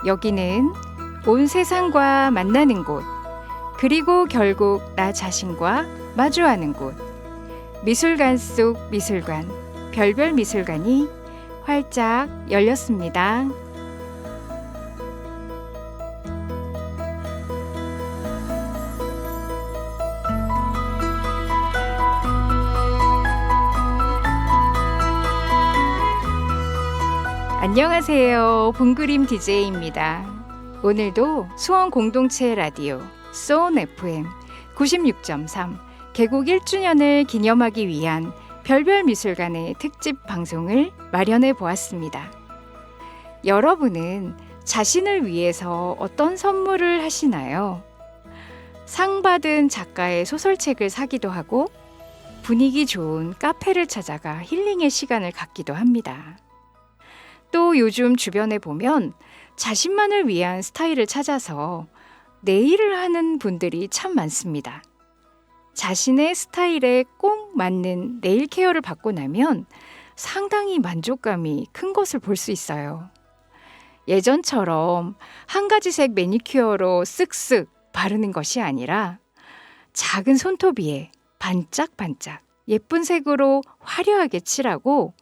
여기는 온 세상과 만나는 곳, 그리고 결국 나 자신과 마주하는 곳. 미술관 속 미술관, 별별 미술관이 활짝 열렸습니다. 안녕하세요. 봄그림 DJ입니다. 오늘도 수원 공동체 라디오 소온 FM 96.3 개국 1주년을 기념하기 위한 별별 미술관의 특집 방송을 마련해 보았습니다. 여러분은 자신을 위해서 어떤 선물을 하시나요? 상 받은 작가의 소설책을 사기도 하고 분위기 좋은 카페를 찾아가 힐링의 시간을 갖기도 합니다. 또 요즘 주변에 보면 자신만을 위한 스타일을 찾아서 네일을 하는 분들이 참 많습니다. 자신의 스타일에 꼭 맞는 네일 케어를 받고 나면 상당히 만족감이 큰 것을 볼 수 있어요. 예전처럼 한 가지 색 매니큐어로 쓱쓱 바르는 것이 아니라 작은 손톱 위에 반짝반짝 예쁜 색으로 화려하게 칠하고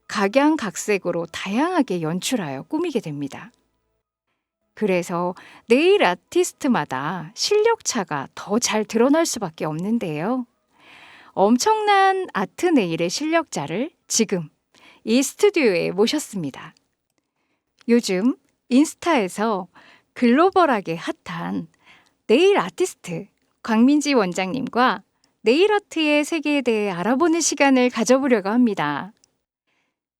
각양각색으로 다양하게 연출하여 꾸미게 됩니다. 그래서 네일 아티스트마다 실력차가 더 잘 드러날 수밖에 없는데요. 엄청난 아트 네일의 실력자를 지금 이 스튜디오에 모셨습니다. 요즘 인스타에서 글로벌하게 핫한 네일 아티스트 광민지 원장님과 네일 아트의 세계에 대해 알아보는 시간을 가져보려고 합니다.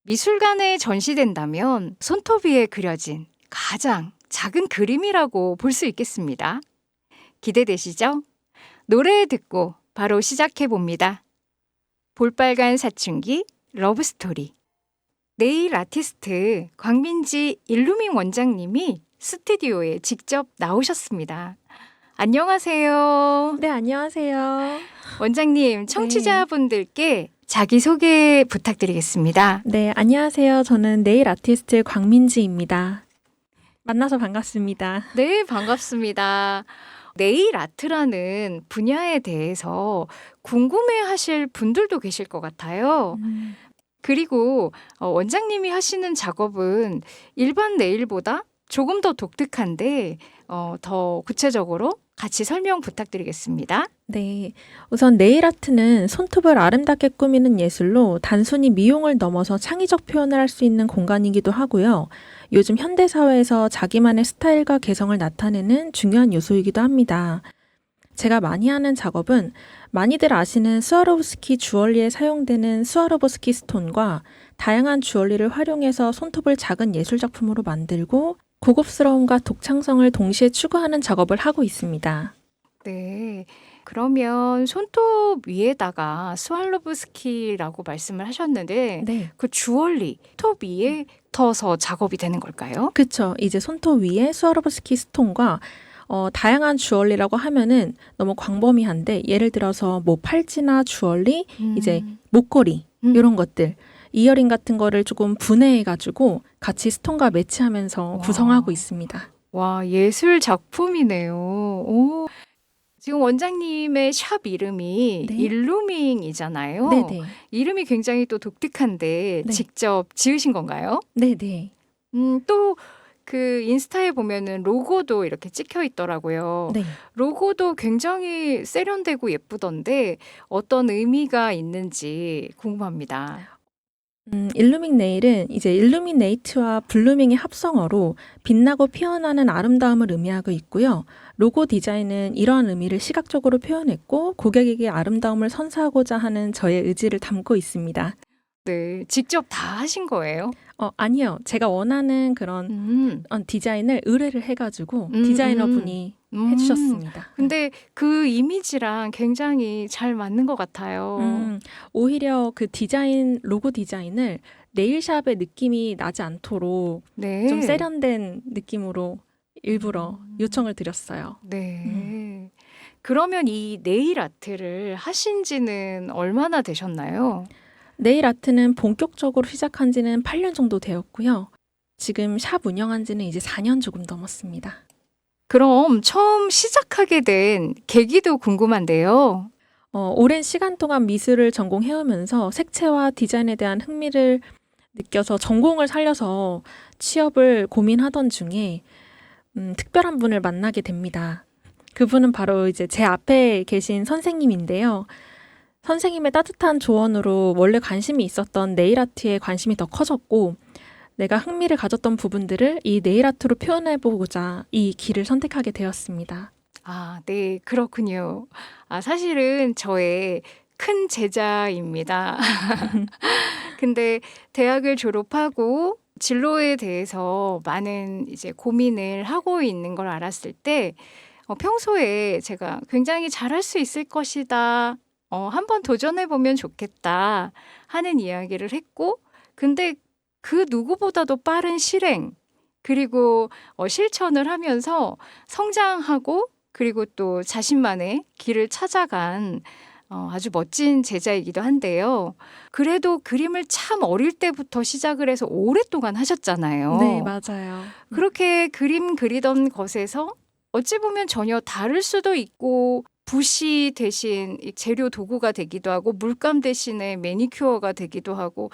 미술관에 전시된다면 손톱 위에 그려진 가장 작은 그림이라고 볼 수 있겠습니다. 기대되시죠? 노래 듣고 바로 시작해 봅니다. 볼빨간 사춘기 러브스토리. 네일 아티스트 광민지 일루밍 원장님이 스튜디오에 직접 나오셨습니다. 안녕하세요. 네, 안녕하세요. 원장님, 청취자분들께 자기소개 부탁드리겠습니다. 네, 안녕하세요. 저는 네일 아티스트 광민지입니다. 만나서 반갑습니다. 네, 반갑습니다. 네일 아트라는 분야에 대해서 궁금해하실 분들도 계실 것 같아요. 그리고 원장님이 하시는 작업은 일반 네일보다 조금 더 독특한데 더 구체적으로 같이 설명 부탁드리겠습니다. 네, 우선 네일 아트는 손톱을 아름답게 꾸미는 예술로 단순히 미용을 넘어서 창의적 표현을 할 수 있는 공간이기도 하고요. 요즘 현대 사회에서 자기만의 스타일과 개성을 나타내는 중요한 요소이기도 합니다. 제가 많이 하는 작업은 많이들 아시는 스와로브스키 주얼리에 사용되는 스와로브스키 스톤과 다양한 주얼리를 활용해서 손톱을 작은 예술 작품으로 만들고 고급스러움과 독창성을 동시에 추구하는 작업을 하고 있습니다. 네. 그러면 손톱 위에다가 스왈로브스키라고 말씀을 하셨는데 네. 그 주얼리 톱 위에 붙어서 작업이 되는 걸까요? 그쵸. 이제 손톱 위에 스와로브스키 스톤과 다양한 주얼리라고 하면은 너무 광범위한데 예를 들어서 뭐 팔찌나 주얼리, 이제 목걸이 이런 것들 이어링 같은 거를 조금 분해해가지고 같이 스톤과 매치하면서 와. 구성하고 있습니다. 와, 예술 작품이네요. 오. 지금 원장님의 샵 이름이 네. 일루밍이잖아요. 네네. 이름이 굉장히 또 독특한데 네. 직접 지으신 건가요? 네네. 또 그 인스타에 보면은 로고도 이렇게 찍혀 있더라고요. 네. 로고도 굉장히 세련되고 예쁘던데 어떤 의미가 있는지 궁금합니다. 일루밍 네일은 이제 일루미네이트와 블루밍의 합성어로 빛나고 피어나는 아름다움을 의미하고 있고요. 로고 디자인은 이러한 의미를 시각적으로 표현했고 고객에게 아름다움을 선사하고자 하는 저의 의지를 담고 있습니다. 네, 직접 다 하신 거예요? 아니요. 제가 원하는 그런 디자인을 의뢰를 해가지고 디자이너분이 해주셨습니다. 근데 그 이미지랑 굉장히 잘 맞는 것 같아요. 오히려 그 디자인, 로고 디자인을 네일샵의 느낌이 나지 않도록 네. 좀 세련된 느낌으로 일부러 요청을 드렸어요. 네. 그러면 이 네일 아트를 하신 지는 얼마나 되셨나요? 네일 아트는 본격적으로 시작한 지는 8년 정도 되었고요. 지금 샵 운영한 지는 이제 4년 조금 넘었습니다. 그럼 처음 시작하게 된 계기도 궁금한데요. 오랜 시간 동안 미술을 전공해오면서 색채와 디자인에 대한 흥미를 느껴서 전공을 살려서 취업을 고민하던 중에 특별한 분을 만나게 됩니다. 그분은 바로 이제 제 앞에 계신 선생님인데요. 선생님의 따뜻한 조언으로 원래 관심이 있었던 네일 아트에 관심이 더 커졌고 내가 흥미를 가졌던 부분들을 이 네일 아트로 표현해보고자 이 길을 선택하게 되었습니다. 아, 네, 그렇군요. 사실은 저의 큰 제자입니다. 근데 대학을 졸업하고 진로에 대해서 많은 이제 고민을 하고 있는 걸 알았을 때 평소에 제가 굉장히 잘할 수 있을 것이다. 한번 도전해 보면 좋겠다 하는 이야기를 했고, 근데 그 누구보다도 빠른 실행, 그리고 실천을 하면서 성장하고, 그리고 또 자신만의 길을 찾아간 아주 멋진 제자이기도 한데요. 그래도 그림을 참 어릴 때부터 시작을 해서 오랫동안 하셨잖아요. 네, 맞아요. 그렇게 그림 그리던 것에서 어찌 보면 전혀 다를 수도 있고, 붓이 대신 이 재료 도구가 되기도 하고, 물감 대신에 매니큐어가 되기도 하고,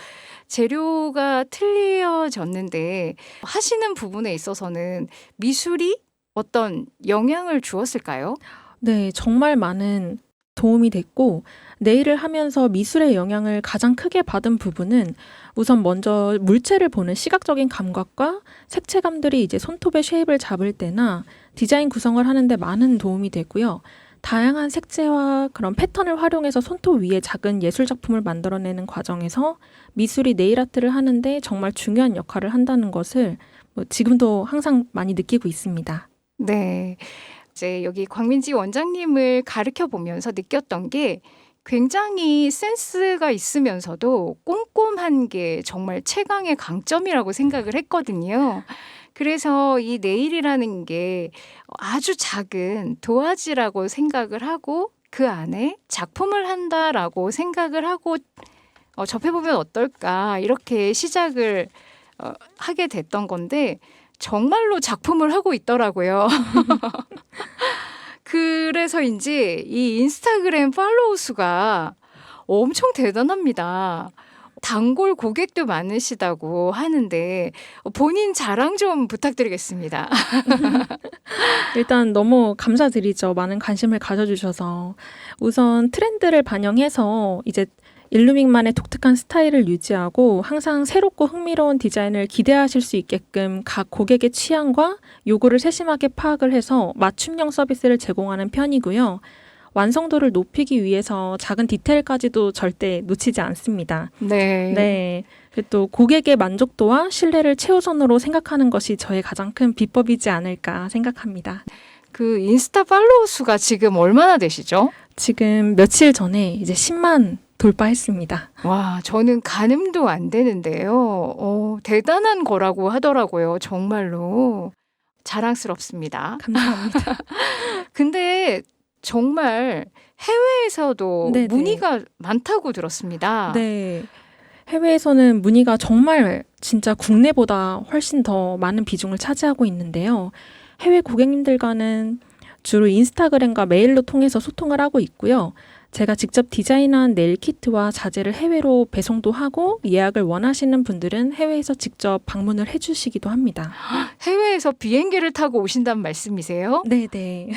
재료가 틀려졌는데 하시는 부분에 있어서는 미술이 어떤 영향을 주었을까요? 네, 정말 많은 도움이 됐고 네일을 하면서 미술의 영향을 가장 크게 받은 부분은 우선 먼저 물체를 보는 시각적인 감각과 색채감들이 이제 손톱의 쉐입을 잡을 때나 디자인 구성을 하는데 많은 도움이 되고요. 다양한 색채와 그런 패턴을 활용해서 손톱 위에 작은 예술 작품을 만들어내는 과정에서 미술이 네일 아트를 하는데 정말 중요한 역할을 한다는 것을 지금도 항상 많이 느끼고 있습니다. 네. 이제 여기 광민지 원장님을 가르쳐 보면서 느꼈던 게 굉장히 센스가 있으면서도 꼼꼼한 게 정말 최강의 강점이라고 생각을 했거든요. 그래서 이 네일이라는 게 아주 작은 도화지라고 생각을 하고 그 안에 작품을 한다라고 생각을 하고 접해보면 어떨까 이렇게 시작을 하게 됐던 건데 정말로 작품을 하고 있더라고요. 그래서인지 이 인스타그램 팔로우 수가 엄청 대단합니다. 단골 고객도 많으시다고 하는데 본인 자랑 좀 부탁드리겠습니다. 일단 너무 감사드리죠. 많은 관심을 가져주셔서. 우선 트렌드를 반영해서 이제 일루밍만의 독특한 스타일을 유지하고 항상 새롭고 흥미로운 디자인을 기대하실 수 있게끔 각 고객의 취향과 요구를 세심하게 파악을 해서 맞춤형 서비스를 제공하는 편이고요. 완성도를 높이기 위해서 작은 디테일까지도 절대 놓치지 않습니다. 네. 네. 그리고 또 고객의 만족도와 신뢰를 최우선으로 생각하는 것이 저의 가장 큰 비법이지 않을까 생각합니다. 그 인스타 팔로우 수가 지금 얼마나 되시죠? 지금 며칠 전에 이제 10만 돌파했습니다. 와, 저는 가늠도 안 되는데요. 대단한 거라고 하더라고요. 정말로. 자랑스럽습니다. 감사합니다. 근데 정말 해외에서도 네네. 문의가 많다고 들었습니다. 네. 해외에서는 문의가 정말 진짜 국내보다 훨씬 더 많은 비중을 차지하고 있는데요. 해외 고객님들과는 주로 인스타그램과 메일로 통해서 소통을 하고 있고요. 제가 직접 디자인한 네일 키트와 자재를 해외로 배송도 하고 예약을 원하시는 분들은 해외에서 직접 방문을 해주시기도 합니다. 해외에서 비행기를 타고 오신다는 말씀이세요? 네네.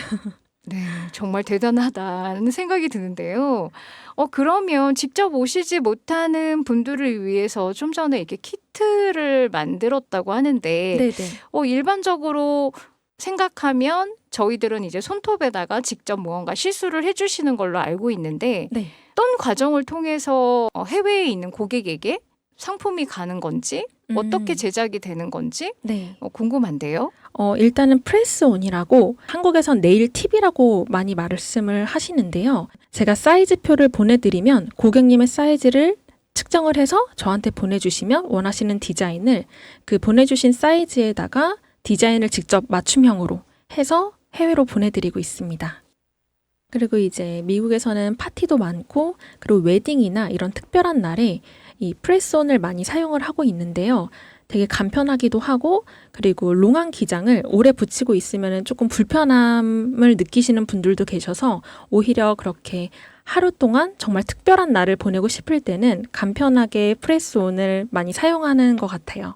네, 정말 대단하다는 생각이 드는데요. 그러면 직접 오시지 못하는 분들을 위해서 좀 전에 이렇게 키트를 만들었다고 하는데, 네네. 일반적으로 생각하면 저희들은 이제 손톱에다가 직접 무언가 시술을 해주시는 걸로 알고 있는데, 네. 어떤 과정을 통해서 해외에 있는 고객에게 상품이 가는 건지, 어떻게 제작이 되는 건지 네. 궁금한데요. 일단은 프레스온이라고 한국에선 네일 팁이라고 많이 말씀을 하시는데요. 제가 사이즈표를 보내드리면 고객님의 사이즈를 측정을 해서 저한테 보내주시면 원하시는 디자인을 그 보내주신 사이즈에다가 디자인을 직접 맞춤형으로 해서 해외로 보내드리고 있습니다. 그리고 이제 미국에서는 파티도 많고 그리고 웨딩이나 이런 특별한 날에 이 프레스온을 많이 사용을 하고 있는데요. 되게 간편하기도 하고 그리고 롱한 기장을 오래 붙이고 있으면 조금 불편함을 느끼시는 분들도 계셔서 오히려 그렇게 하루 동안 정말 특별한 날을 보내고 싶을 때는 간편하게 프레스온을 많이 사용하는 것 같아요.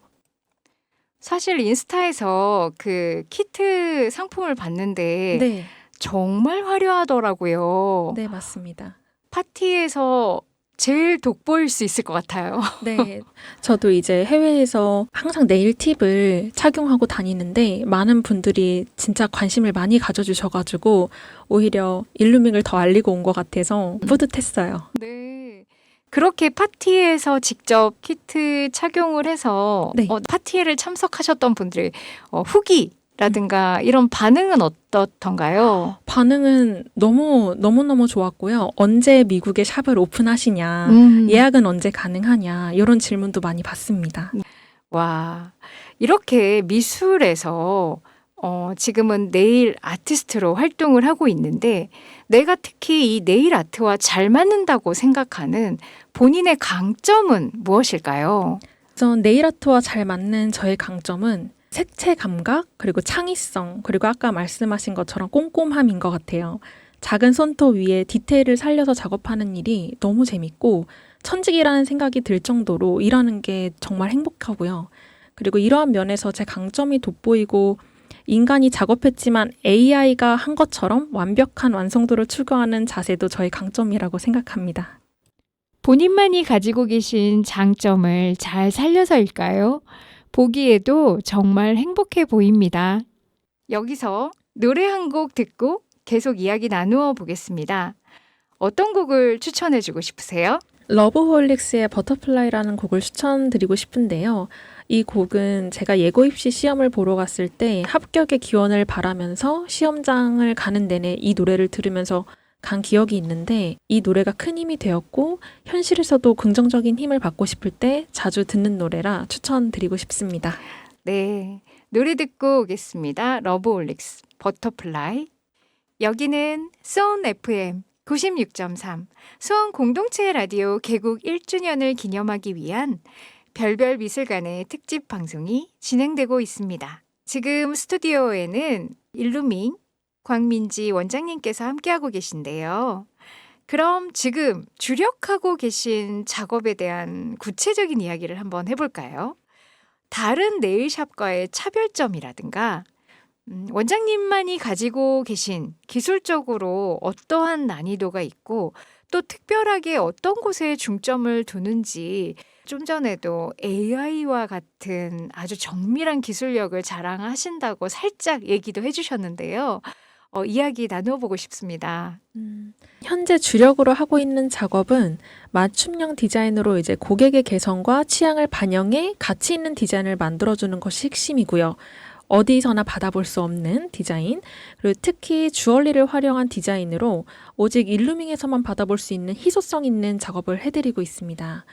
사실 인스타에서 그 키트 상품을 봤는데 네, 정말 화려하더라고요. 네, 맞습니다. 파티에서 제일 돋보일 수 있을 것 같아요. 네, 저도 이제 해외에서 항상 네일 팁을 착용하고 다니는데 많은 분들이 진짜 관심을 많이 가져주셔가지고 오히려 일루밍을 더 알리고 온 것 같아서 뿌듯했어요. 네. 그렇게 파티에서 직접 키트 착용을 해서 네. 파티에를 참석하셨던 분들의 후기라든가 이런 반응은 어떻던가요? 반응은 너무너무 좋았고요. 언제 미국에 샵을 오픈하시냐, 예약은 언제 가능하냐, 이런 질문도 많이 받습니다. 와, 이렇게 미술에서 지금은 네일 아티스트로 활동을 하고 있는데 내가 특히 이 네일 아트와 잘 맞는다고 생각하는 본인의 강점은 무엇일까요? 전 네일 아트와 잘 맞는 저의 강점은 색채 감각, 그리고 창의성, 그리고 아까 말씀하신 것처럼 꼼꼼함인 것 같아요. 작은 손톱 위에 디테일을 살려서 작업하는 일이 너무 재밌고 천직이라는 생각이 들 정도로 일하는 게 정말 행복하고요. 그리고 이러한 면에서 제 강점이 돋보이고 인간이 작업했지만 AI가 한 것처럼 완벽한 완성도를 추구하는 자세도 저의 강점이라고 생각합니다. 본인만이 가지고 계신 장점을 잘 살려서일까요? 보기에도 정말 행복해 보입니다. 여기서 노래 한 곡 듣고 계속 이야기 나누어 보겠습니다. 어떤 곡을 추천해 주고 싶으세요? 러브홀릭스의 버터플라이라는 곡을 추천드리고 싶은데요. 이 곡은 제가 예고 입시 시험을 보러 갔을 때 합격의 기원을 바라면서 시험장을 가는 내내 이 노래를 들으면서 간 기억이 있는데 이 노래가 큰 힘이 되었고 현실에서도 긍정적인 힘을 받고 싶을 때 자주 듣는 노래라 추천드리고 싶습니다. 네, 노래 듣고 오겠습니다. 러브홀릭스, 버터플라이. 여기는 수원 FM 96.3 수원 공동체 라디오 개국 1주년을 기념하기 위한 별별 미술관의 특집 방송이 진행되고 있습니다. 지금 스튜디오에는 일루밍 광민지 원장님께서 함께하고 계신데요. 그럼 지금 주력하고 계신 작업에 대한 구체적인 이야기를 한번 해볼까요? 다른 네일샵과의 차별점이라든가 원장님만이 가지고 계신 기술적으로 어떠한 난이도가 있고 또 특별하게 어떤 곳에 중점을 두는지 좀 전에도 AI와 같은 아주 정밀한 기술력을 자랑하신다고 살짝 얘기도 해주셨는데요. 이야기 나눠보고 싶습니다. 현재 주력으로 하고 있는 작업은 맞춤형 디자인으로 이제 고객의 개성과 취향을 반영해 가치 있는 디자인을 만들어주는 것이 핵심이고요. 어디서나 받아볼 수 없는 디자인, 그리고 특히 주얼리를 활용한 디자인으로 오직 일루밍에서만 받아볼 수 있는 희소성 있는 작업을 해드리고 있습니다.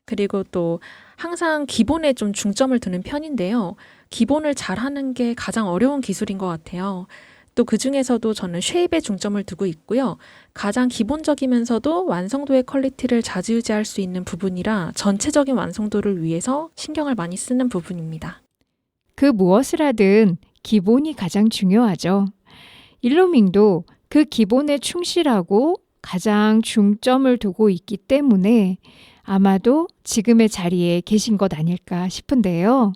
그리고 또 항상 기본에 좀 중점을 두는 편인데요. 기본을 잘하는 게 가장 어려운 기술인 것 같아요. 또 그중에서도 저는 쉐입에 중점을 두고 있고요. 가장 기본적이면서도 완성도의 퀄리티를 좌지우지할 수 있는 부분이라 전체적인 완성도를 위해서 신경을 많이 쓰는 부분입니다. 그 무엇을 하든 기본이 가장 중요하죠. 일루밍도 그 기본에 충실하고 가장 중점을 두고 있기 때문에 아마도 지금의 자리에 계신 것 아닐까 싶은데요.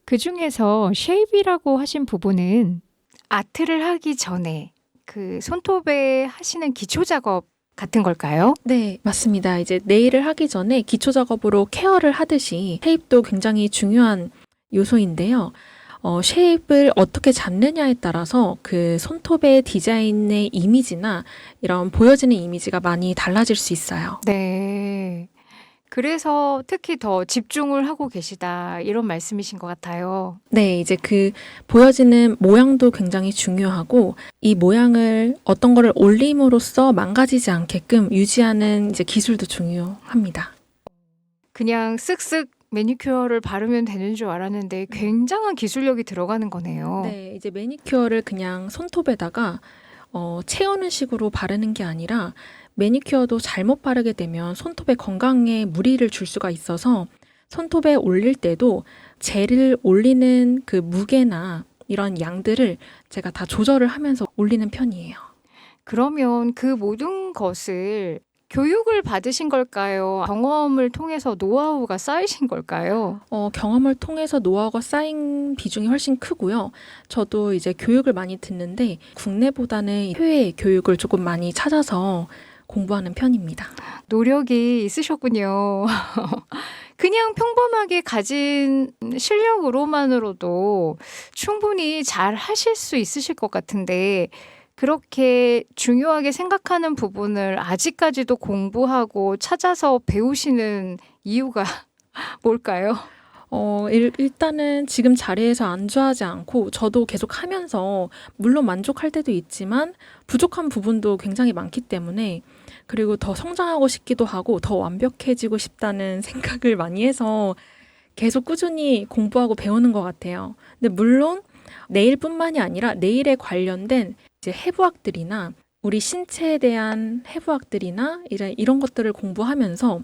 그 중에서 쉐입이라고 하신 부분은 아트를 하기 전에 그 손톱에 하시는 기초 작업 같은 걸까요? 네, 맞습니다. 이제 네일을 하기 전에 기초 작업으로 케어를 하듯이 쉐입도 굉장히 중요한 요소인데요. 쉐입을 어떻게 잡느냐에 따라서 그 손톱의 디자인의 이미지나 이런 보여지는 이미지가 많이 달라질 수 있어요. 네. 그래서 특히 더 집중을 하고 계시다 이런 말씀이신 것 같아요. 네, 이제 그 보여지는 모양도 굉장히 중요하고 이 모양을 어떤 거를 올림으로써 망가지지 않게끔 유지하는 이제 기술도 중요합니다. 그냥 쓱쓱 매니큐어를 바르면 되는 줄 알았는데 굉장한 기술력이 들어가는 거네요. 네, 이제 매니큐어를 그냥 손톱에다가 채우는 식으로 바르는 게 아니라 매니큐어도 잘못 바르게 되면 손톱에 건강에 무리를 줄 수가 있어서 손톱에 올릴 때도 젤을 올리는 그 무게나 이런 양들을 제가 다 조절을 하면서 올리는 편이에요. 그러면 그 모든 것을 교육을 받으신 걸까요? 경험을 통해서 노하우가 쌓이신 걸까요? 경험을 통해서 노하우가 쌓인 비중이 훨씬 크고요. 저도 이제 교육을 많이 듣는데 국내보다는 해외 교육을 조금 많이 찾아서 공부하는 편입니다. 노력이 있으셨군요. 그냥 평범하게 가진 실력으로만으로도 충분히 잘 하실 수 있으실 것 같은데 그렇게 중요하게 생각하는 부분을 아직까지도 공부하고 찾아서 배우시는 이유가 뭘까요? 일단은 지금 자리에서 안주하지 않고 저도 계속 하면서 물론 만족할 때도 있지만 부족한 부분도 굉장히 많기 때문에 그리고 더 성장하고 싶기도 하고 더 완벽해지고 싶다는 생각을 많이 해서 계속 꾸준히 공부하고 배우는 것 같아요. 근데 물론 네일뿐만이 아니라 네일에 관련된 이제 해부학들이나 우리 신체에 대한 해부학들이나 이런 것들을 공부하면서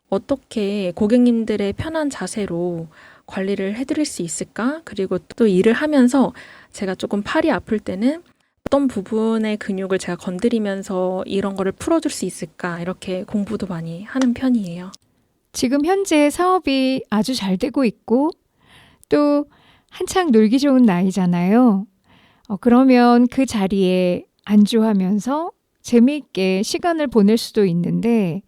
어떻게 고객님들의 편한 자세로 관리를 해드릴 수 있을까? 그리고 또 일을 하면서 제가 조금 팔이 아플 때는 어떤 부분의 근육을 제가 건드리면서 이런 거를 풀어줄 수 있을까? 이렇게 공부도 많이 하는 편이에요. 지금 현재 사업이 아주 잘 되고 있고 또 한창 놀기 좋은 나이잖아요. 그러면 그 자리에 안주하면서 재미있게 시간을 보낼 수도 있는데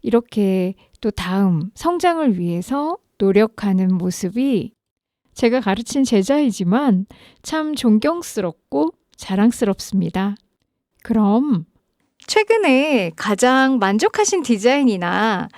이렇게 또 다음 성장을 위해서 노력하는 모습이 제가 가르친 제자이지만 참 존경스럽고 자랑스럽습니다. 그럼 최근에 가장 만족하신 디자인이나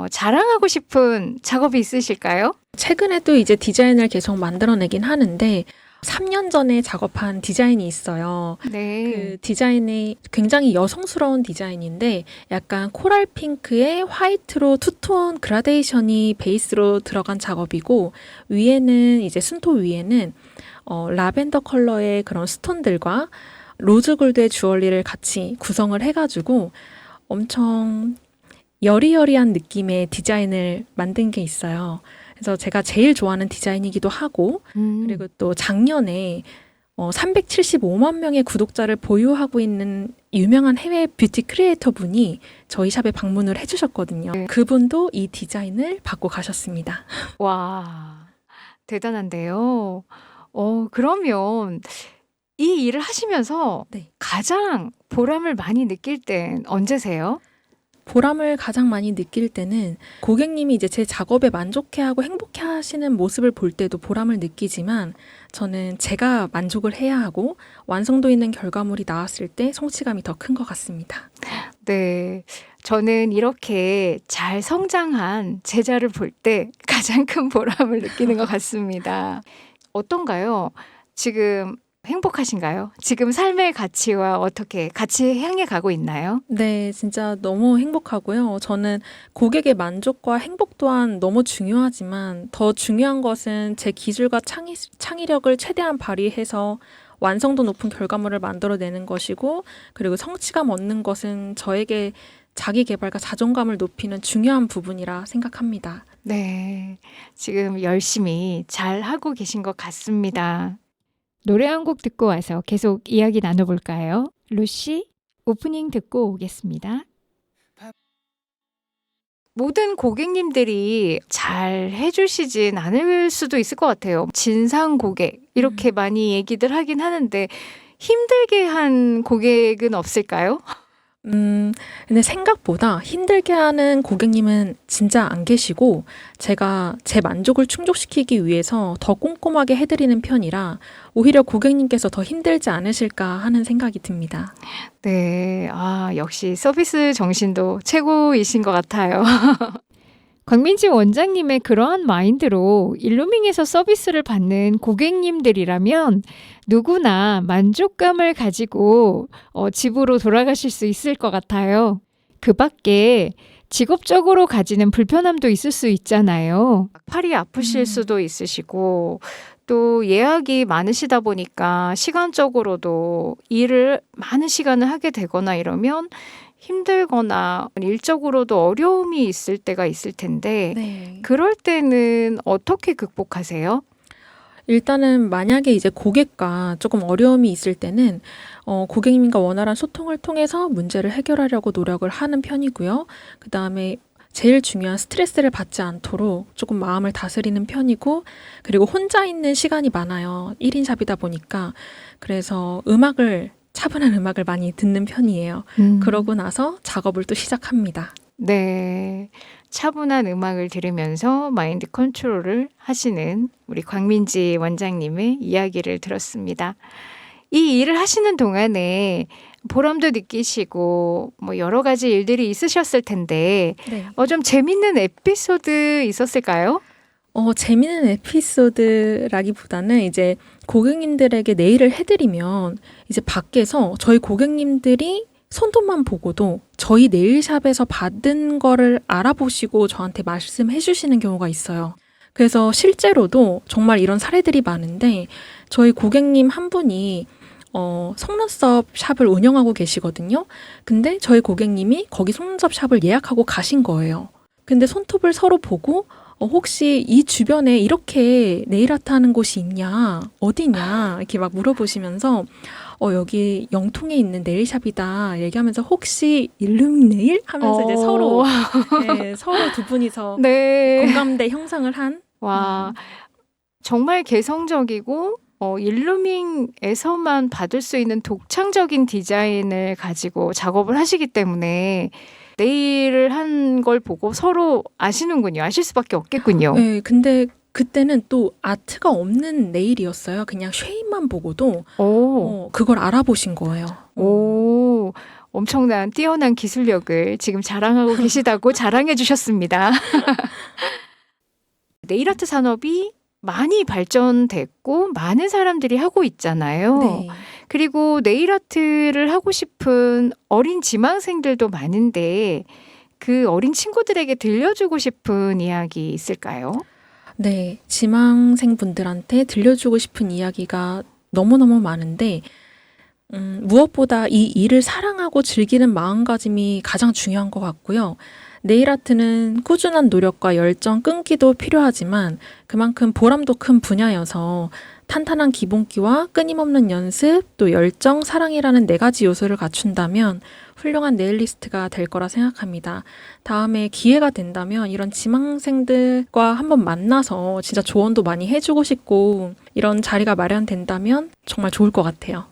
자랑하고 싶은 작업이 있으실까요? 최근에도 이제 디자인을 계속 만들어내긴 하는데 3년 전에 작업한 디자인이 있어요. 네. 그 디자인이 굉장히 여성스러운 디자인인데 약간 코랄 핑크에 화이트로 투톤 그라데이션이 베이스로 들어간 작업이고 위에는 이제 숨톱 위에는 라벤더 컬러의 그런 스톤들과 로즈 골드의 주얼리를 같이 구성을 해가지고 엄청 여리여리한 느낌의 디자인을 만든 게 있어요. 그래서 제가 제일 좋아하는 디자인이기도 하고 그리고 또 작년에 375만 명의 구독자를 보유하고 있는 유명한 해외 뷰티 크리에이터 분이 저희 샵에 방문을 해주셨거든요. 그분도 이 디자인을 받고 가셨습니다. 와, 대단한데요. 그러면 이 일을 하시면서 네. 가장 보람을 많이 느낄 땐 언제세요? 보람을 가장 많이 느낄 때는 고객님이 이제 제 작업에 만족해하고 행복해하시는 모습을 볼 때도 보람을 느끼지만 저는 제가 만족을 해야 하고 완성도 있는 결과물이 나왔을 때 성취감이 더 큰 것 같습니다. 네. 저는 이렇게 잘 성장한 제자를 볼 때 가장 큰 보람을 느끼는 것 같습니다. 어떤가요? 지금 행복하신가요? 지금 삶의 가치와 어떻게 같이 향해 가고 있나요? 네, 진짜 너무 행복하고요. 저는 고객의 만족과 행복 또한 너무 중요하지만 더 중요한 것은 제 기술과 창의력을 최대한 발휘해서 완성도 높은 결과물을 만들어내는 것이고 그리고 성취감 얻는 것은 저에게 자기 개발과 자존감을 높이는 중요한 부분이라 생각합니다. 네. 지금 열심히 잘 하고 계신 것 같습니다. 노래 한 곡 듣고 와서 계속 이야기 나눠볼까요? 루시, 오프닝 듣고 오겠습니다. 모든 고객님들이 잘 해주시진 않을 수도 있을 것 같아요. 진상 고객, 이렇게 많이 얘기들 하긴 하는데 힘들게 한 고객은 없을까요? 근데 생각보다 힘들게 하는 고객님은 진짜 안 계시고 제가 제 만족을 충족시키기 위해서 더 꼼꼼하게 해드리는 편이라 오히려 고객님께서 더 힘들지 않으실까 하는 생각이 듭니다. 네, 역시 서비스 정신도 최고이신 것 같아요. 광민지 원장님의 그러한 마인드로 일루밍에서 서비스를 받는 고객님들이라면 누구나 만족감을 가지고 집으로 돌아가실 수 있을 것 같아요. 그 밖에 직업적으로 가지는 불편함도 있을 수 있잖아요. 팔이 아프실 수도 있으시고 또 예약이 많으시다 보니까 시간적으로도 일을 많은 시간을 하게 되거나 이러면 힘들거나 일적으로도 어려움이 있을 때가 있을 텐데 네. 그럴 때는 어떻게 극복하세요? 일단은 만약에 이제 고객과 조금 어려움이 있을 때는 고객님과 원활한 소통을 통해서 문제를 해결하려고 노력을 하는 편이고요. 그다음에 제일 중요한 스트레스를 받지 않도록 조금 마음을 다스리는 편이고, 그리고 혼자 있는 시간이 많아요. 1인 샵이다 보니까. 그래서 차분한 음악을 많이 듣는 편이에요. 그러고 나서 작업을 또 시작합니다. 네. 차분한 음악을 들으면서 마인드 컨트롤을 하시는 우리 광민지 원장님의 이야기를 들었습니다. 이 일을 하시는 동안에 보람도 느끼시고 뭐 여러 가지 일들이 있으셨을 텐데 네. 좀 재밌는 에피소드 있었을까요? 재미있는 에피소드라기보다는 이제 고객님들에게 네일을 해드리면 이제 밖에서 저희 고객님들이 손톱만 보고도 저희 네일샵에서 받은 거를 알아보시고 저한테 말씀해 주시는 경우가 있어요. 그래서 실제로도 정말 이런 사례들이 많은데, 저희 고객님 한 분이 속눈썹 샵을 운영하고 계시거든요. 근데 저희 고객님이 거기 속눈썹 샵을 예약하고 가신 거예요. 근데 손톱을 서로 보고 혹시 이 주변에 이렇게 네일아트 하는 곳이 있냐, 어디냐 이렇게 막 물어보시면서 여기 영통에 있는 네일샵이다 얘기하면서 혹시 일루민 네일? 하면서 이제 서로 서로 두 분이서 네. 공감대 형성을 한. 와, 정말 개성적이고 일루밍에서만 받을 수 있는 독창적인 디자인을 가지고 작업을 하시기 때문에 네일을 한 걸 보고 서로 아시는군요. 아실 수밖에 없겠군요. 네, 근데 그때는 또 아트가 없는 네일이었어요. 그냥 쉐입만 보고도 그걸 알아보신 거예요. 오, 엄청난 뛰어난 기술력을 지금 자랑하고 계시다고 자랑해 주셨습니다. 네일아트 산업이 많이 발전됐고 많은 사람들이 하고 있잖아요. 네. 그리고 네일아트를 하고 싶은 어린 지망생들도 많은데 그 어린 친구들에게 들려주고 싶은 이야기 있을까요? 네, 지망생분들한테 들려주고 싶은 이야기가 너무너무 많은데, 무엇보다 이 일을 사랑하고 즐기는 마음가짐이 가장 중요한 것 같고요. 네일아트는 꾸준한 노력과 열정, 끈기도 필요하지만 그만큼 보람도 큰 분야여서 탄탄한 기본기와 끊임없는 연습, 또 열정, 사랑이라는 4가지 요소를 갖춘다면 훌륭한 네일리스트가 될 거라 생각합니다. 다음에 기회가 된다면 이런 지망생들과 한번 만나서 진짜 조언도 많이 해주고 싶고, 이런 자리가 마련된다면 정말 좋을 것 같아요.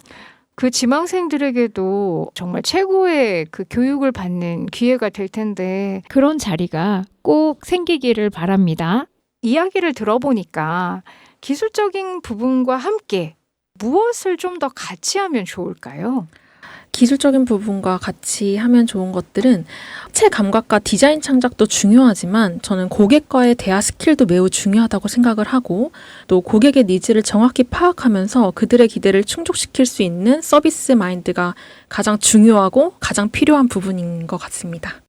그 지망생들에게도 정말 최고의 그 교육을 받는 기회가 될 텐데 그런 자리가 꼭 생기기를 바랍니다. 이야기를 들어보니까 기술적인 부분과 함께 무엇을 좀 더 같이 하면 좋을까요? 기술적인 부분과 같이 하면 좋은 것들은 체 감각과 디자인 창작도 중요하지만 저는 고객과의 대화 스킬도 매우 중요하다고 생각을 하고, 또 고객의 니즈를 정확히 파악하면서 그들의 기대를 충족시킬 수 있는 서비스 마인드가 가장 중요하고 가장 필요한 부분인 것 같습니다.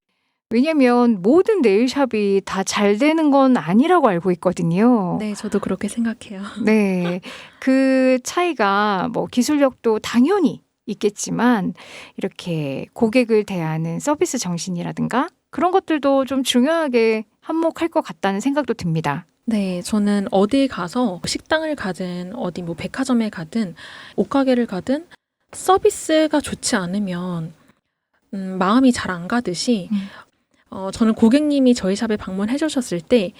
왜냐면 모든 네일샵이 다 잘 되는 건 아니라고 알고 있거든요. 네, 저도 그렇게 생각해요. 네. 그 차이가 뭐 기술력도 당연히 있겠지만 이렇게 고객을 대하는 서비스 정신이라든가 그런 것들도 좀 중요하게 한몫할 것 같다는 생각도 듭니다. 네, 저는 어디 가서 식당을 가든 어디 뭐 백화점에 가든 옷가게를 가든 서비스가 좋지 않으면 마음이 잘 안 가듯이 저는 고객님이 저희 샵에 방문해 주셨을 때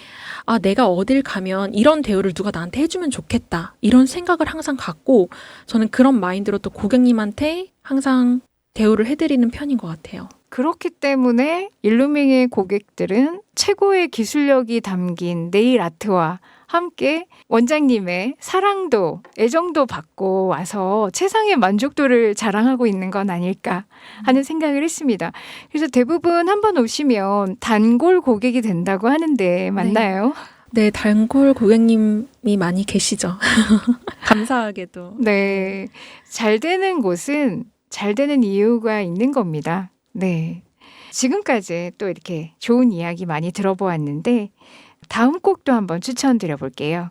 내가 어딜 가면 이런 대우를 누가 나한테 해주면 좋겠다, 이런 생각을 항상 갖고 저는 그런 마인드로 또 고객님한테 항상 대우를 해드리는 편인 것 같아요. 그렇기 때문에 일루밍의 고객들은 최고의 기술력이 담긴 네일 아트와 함께 원장님의 사랑도 애정도 받고 와서 최상의 만족도를 자랑하고 있는 건 아닐까 하는 생각을 했습니다. 그래서 대부분 한번 오시면 단골 고객이 된다고 하는데 맞나요? 네, 단골 고객님이 많이 계시죠. 감사하게도. 네. 잘 되는 곳은 잘 되는 이유가 있는 겁니다. 네. 지금까지 또 이렇게 좋은 이야기 많이 들어보았는데 다음 곡도 한번 추천드려 볼게요.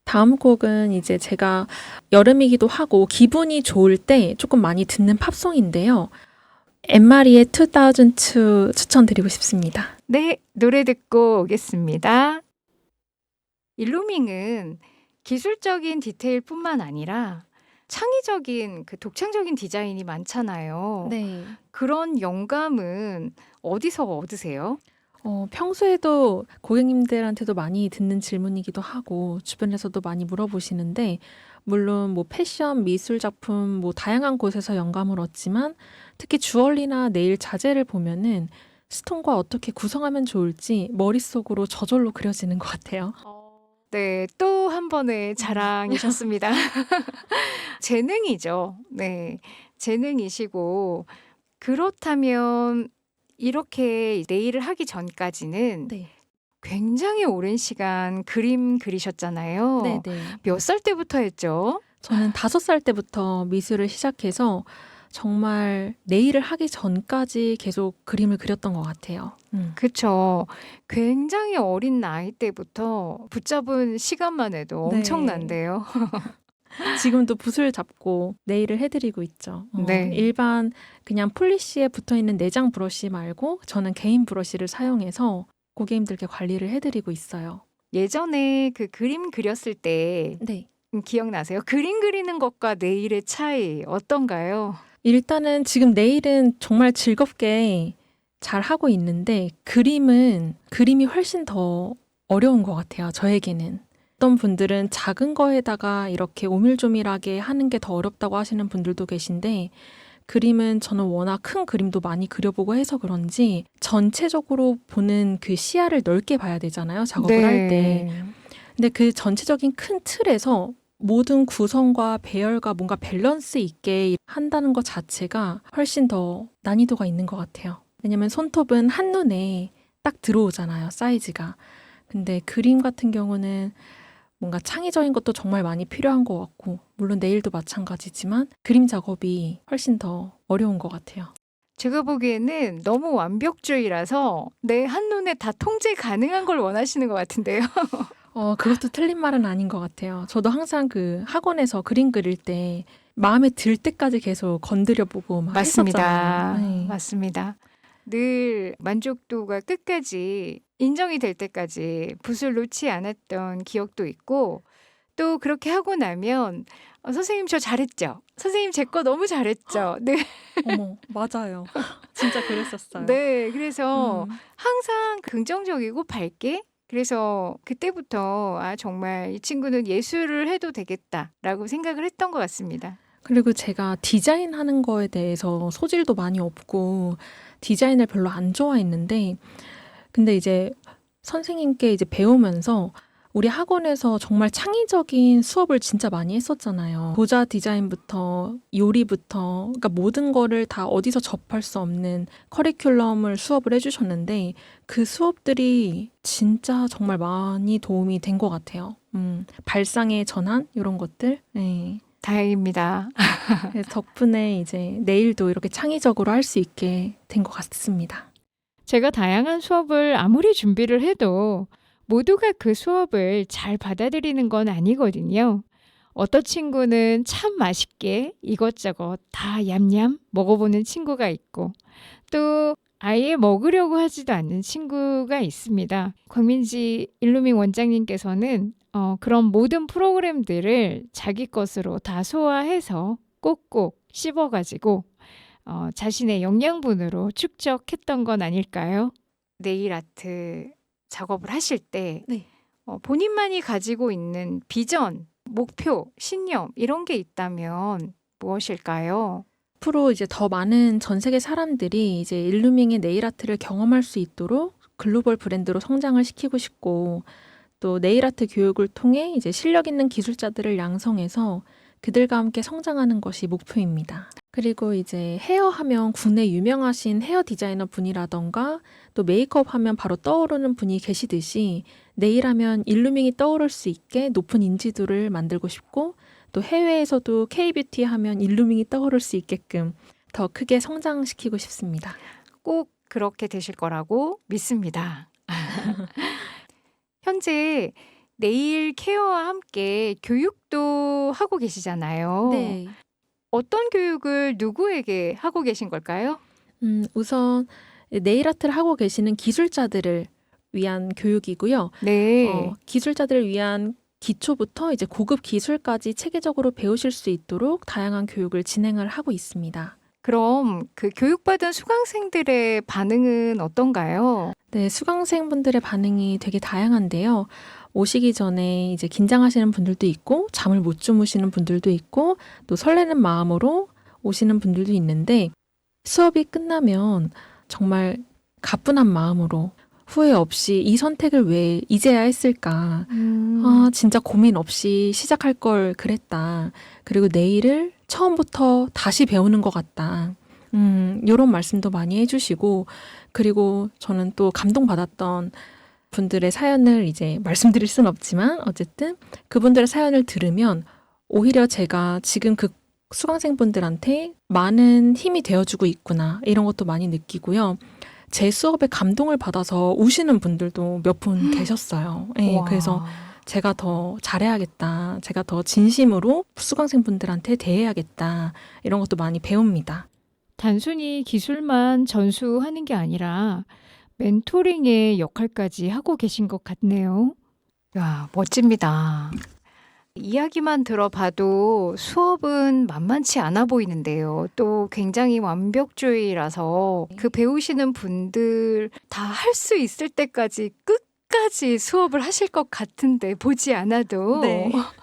다음 곡은 이제 제가 여름이기도 하고 기분이 좋을 때 조금 많이 듣는 팝송인데요. 엠마리의 2002 추천드리고 싶습니다. 네, 노래 듣고 오겠습니다. 일루밍은 기술적인 디테일뿐만 아니라 창의적인 그 독창적인 디자인이 많잖아요. 네. 그런 영감은 어디서 얻으세요? 평소에도 고객님들한테도 많이 듣는 질문이기도 하고 주변에서도 많이 물어보시는데 물론 뭐 패션, 미술 작품 뭐 다양한 곳에서 영감을 얻지만 특히 주얼리나 네일 자재를 보면은 스톤과 어떻게 구성하면 좋을지 머릿속으로 저절로 그려지는 것 같아요. 네, 또 한 번의 자랑이셨습니다. 재능이죠. 네, 재능이시고 그렇다면 이렇게 네일을 하기 전까지는 네. 굉장히 오랜 시간 그림 그리셨잖아요. 네네. 몇 살 때부터 했죠? 저는 5살 때부터 미술을 시작해서 정말 네일을 하기 전까지 계속 그림을 그렸던 것 같아요. 그쵸. 굉장히 어린 나이 때부터 붙잡은 시간만 해도 네. 엄청난데요. 지금도 붓을 잡고 네일을 해드리고 있죠. 네. 일반 그냥 폴리시에 붙어있는 내장 브러쉬 말고 저는 개인 브러쉬를 사용해서 고객님들께 관리를 해드리고 있어요. 예전에 그 그림 그렸을 때 네. 기억나세요? 그림 그리는 것과 네일의 차이 어떤가요? 일단은 지금 네일은 정말 즐겁게 잘 하고 있는데 그림이 훨씬 더 어려운 것 같아요. 저에게는. 어떤 분들은 작은 거에다가 이렇게 오밀조밀하게 하는 게 더 어렵다고 하시는 분들도 계신데 그림은 저는 워낙 큰 그림도 많이 그려보고 해서 그런지 전체적으로 보는 그 시야를 넓게 봐야 되잖아요. 작업을 할 때. 근데 그 전체적인 큰 틀에서 모든 구성과 배열과 뭔가 밸런스 있게 한다는 것 자체가 훨씬 더 난이도가 있는 것 같아요. 왜냐면 손톱은 한눈에 딱 들어오잖아요, 사이즈가. 근데 그림 같은 경우는 뭔가 창의적인 것도 정말 많이 필요한 것 같고, 물론 네일도 마찬가지지만 그림 작업이 훨씬 더 어려운 것 같아요. 제가 보기에는 너무 완벽주의라서 내 한눈에 다 통제 가능한 걸 원하시는 것 같은데요. 그것도 틀린 말은 아닌 것 같아요. 저도 항상 그 학원에서 그림 그릴 때 마음에 들 때까지 계속 건드려 보고 막 맞습니다. 했었잖아요. 네. 맞습니다. 늘 만족도가 끝까지 인정이 될 때까지 붓을 놓지 않았던 기억도 있고 또 그렇게 하고 나면 선생님 저 잘했죠? 선생님 제 거 너무 잘했죠? 네. 어머, 맞아요. 진짜 그랬었어요. 네. 그래서 음. 항상 긍정적이고 밝게 그래서 그때부터 '아 정말 이 친구는 예술을 해도 되겠다.'라고 생각을 했던 것 같습니다. 그리고 제가 디자인하는 거에 대해서 소질도 많이 없고 디자인을 별로 안 좋아했는데 근데 이제 선생님께 이제 배우면서 우리 학원에서 정말 창의적인 수업을 진짜 많이 했었잖아요. 모자 디자인부터 요리부터 그러니까 모든 거를 다 어디서 접할 수 없는 커리큘럼을 수업을 해주셨는데 그 수업들이 진짜 정말 많이 도움이 된 것 같아요. 발상의 전환 이런 것들. 네. 다행입니다. 그래서 덕분에 이제 내일도 이렇게 창의적으로 할 수 있게 된 것 같습니다. 제가 다양한 수업을 아무리 준비를 해도 모두가 그 수업을 잘 받아들이는 건 아니거든요. 어떤 친구는 참 맛있게 이것저것 다 얌얌 먹어보는 친구가 있고 또 아예 먹으려고 하지도 않는 친구가 있습니다. 광민지 일루밍 원장님께서는 그런 모든 프로그램들을 자기 것으로 다 소화해서 꼭꼭 씹어가지고 자신의 영양분으로 축적했던 건 아닐까요? 네일 아트 작업을 하실 때 네. 본인만이 가지고 있는 비전, 목표, 신념 이런 게 있다면 무엇일까요? 앞으로 이제 더 많은 전 세계 사람들이 이제 일루밍의 네일 아트를 경험할 수 있도록 글로벌 브랜드로 성장을 시키고 싶고 또 네일 아트 교육을 통해 이제 실력 있는 기술자들을 양성해서 그들과 함께 성장하는 것이 목표입니다. 그리고 이제 헤어 하면 국내 유명하신 헤어 디자이너 분이라던가 또 메이크업 하면 바로 떠오르는 분이 계시듯이 네일 하면 일루밍이 떠오를 수 있게 높은 인지도를 만들고 싶고 또 해외에서도 K-뷰티 하면 일루밍이 떠오를 수 있게끔 더 크게 성장시키고 싶습니다. 꼭 그렇게 되실 거라고 믿습니다. 현재 네일 케어와 함께 교육도 하고 계시잖아요. 네. 어떤 교육을 누구에게 하고 계신 걸까요? 우선 네일 아트를 하고 계시는 기술자들을 위한 교육이고요. 네. 기술자들을 위한 기초부터 이제 고급 기술까지 체계적으로 배우실 수 있도록 다양한 교육을 진행을 하고 있습니다. 그럼 그 교육받은 수강생들의 반응은 어떤가요? 네, 수강생분들의 반응이 되게 다양한데요. 오시기 전에 이제 긴장하시는 분들도 있고, 잠을 못 주무시는 분들도 있고, 또 설레는 마음으로 오시는 분들도 있는데, 수업이 끝나면 정말 가뿐한 마음으로 후회 없이 이 선택을 왜 이제야 했을까? 진짜 고민 없이 시작할 걸 그랬다. 그리고 내일을 처음부터 다시 배우는 것 같다. 이런 말씀도 많이 해주시고, 그리고 저는 또 감동받았던 분들의 사연을 이제 말씀드릴 순 없지만, 어쨌든 그분들의 사연을 들으면 오히려 제가 지금 그 수강생분들한테 많은 힘이 되어주고 있구나, 이런 것도 많이 느끼고요. 제 수업에 감동을 받아서 우시는 분들도 몇 분 계셨어요. 네, 와. 그래서 제가 더 잘해야겠다. 제가 더 진심으로 수강생분들한테 대해야겠다. 이런 것도 많이 배웁니다. 단순히 기술만 전수하는 게 아니라 멘토링의 역할까지 하고 계신 것 같네요. 야, 멋집니다. 이야기만 들어봐도 수업은 만만치 않아 보이는데요. 또 굉장히 완벽주의라서 그 배우시는 분들 다 할 수 있을 때까지 끝까지 수업을 하실 것 같은데 보지 않아도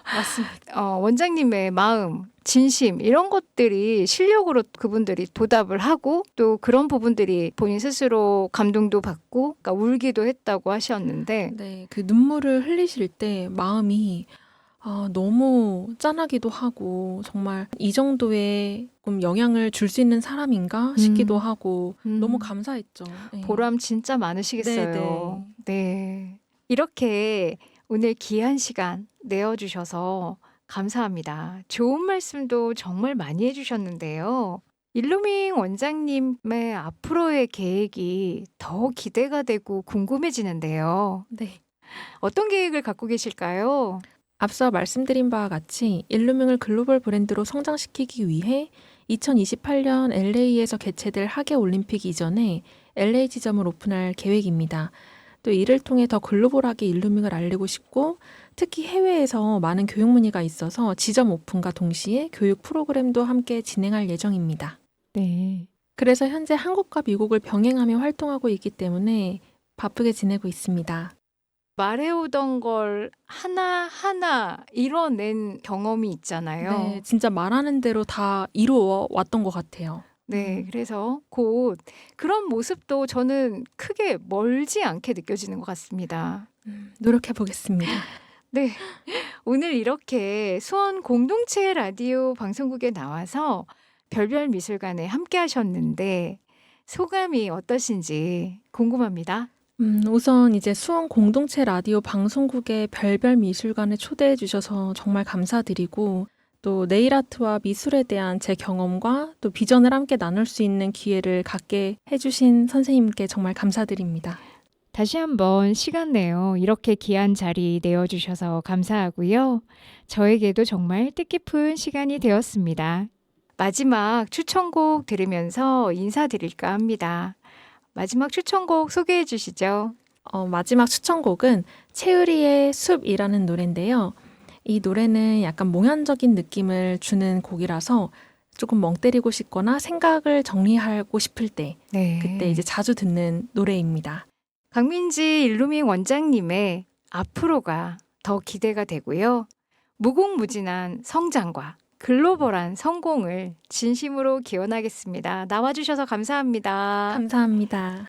맞습니다. 원장님의 마음, 진심 이런 것들이 실력으로 그분들이 보답을 하고 또 그런 부분들이 본인 스스로 감동도 받고 그러니까 울기도 했다고 하셨는데 네, 그 눈물을 흘리실 때 마음이 너무 짠하기도 하고 정말 이 정도의 좀 영향을 줄 수 있는 사람인가 싶기도 하고 너무 감사했죠. 네. 보람 진짜 많으시겠어요. 네. 이렇게 오늘 귀한 시간 내어주셔서 감사합니다. 좋은 말씀도 정말 많이 해주셨는데요. 일루밍 원장님의 앞으로의 계획이 더 기대가 되고 궁금해지는데요. 네. 어떤 계획을 갖고 계실까요? 앞서 말씀드린 바와 같이 일루밍을 글로벌 브랜드로 성장시키기 위해 2028년 LA에서 개최될 하계올림픽 이전에 LA 지점을 오픈할 계획입니다. 또 이를 통해 더 글로벌하게 일루밍을 알리고 싶고 특히 해외에서 많은 교육 문의가 있어서 지점 오픈과 동시에 교육 프로그램도 함께 진행할 예정입니다. 네. 그래서 현재 한국과 미국을 병행하며 활동하고 있기 때문에 바쁘게 지내고 있습니다. 말해오던 걸 하나하나 이뤄낸 경험이 있잖아요. 네, 진짜 말하는 대로 다 이루어 왔던 것 같아요. 네, 그래서 곧 그런 모습도 저는 크게 멀지 않게 느껴지는 것 같습니다. 노력해 보겠습니다. 네, 오늘 이렇게 수원 공동체 라디오 방송국에 나와서 별별 미술관에 함께 하셨는데 소감이 어떠신지 궁금합니다. 우선 이제 수원 공동체 라디오 방송국의 별별 미술관에 초대해 주셔서 정말 감사드리고 또 네일 아트와 미술에 대한 제 경험과 또 비전을 함께 나눌 수 있는 기회를 갖게 해주신 선생님께 정말 감사드립니다. 다시 한번 시간 내어 이렇게 귀한 자리 내어주셔서 감사하고요. 저에게도 정말 뜻깊은 시간이 되었습니다. 마지막 추천곡 들으면서 인사드릴까 합니다. 마지막 추천곡 소개해 주시죠. 마지막 추천곡은 채우리의 숲이라는 노래인데요. 이 노래는 약간 몽환적인 느낌을 주는 곡이라서 조금 멍 때리고 싶거나 생각을 정리하고 싶을 때 네. 그때 이제 자주 듣는 노래입니다. 강민지 일루밍 원장님의 앞으로가 더 기대가 되고요. 무궁무진한 성장과 글로벌한 성공을 진심으로 기원하겠습니다. 나와주셔서 감사합니다. 감사합니다.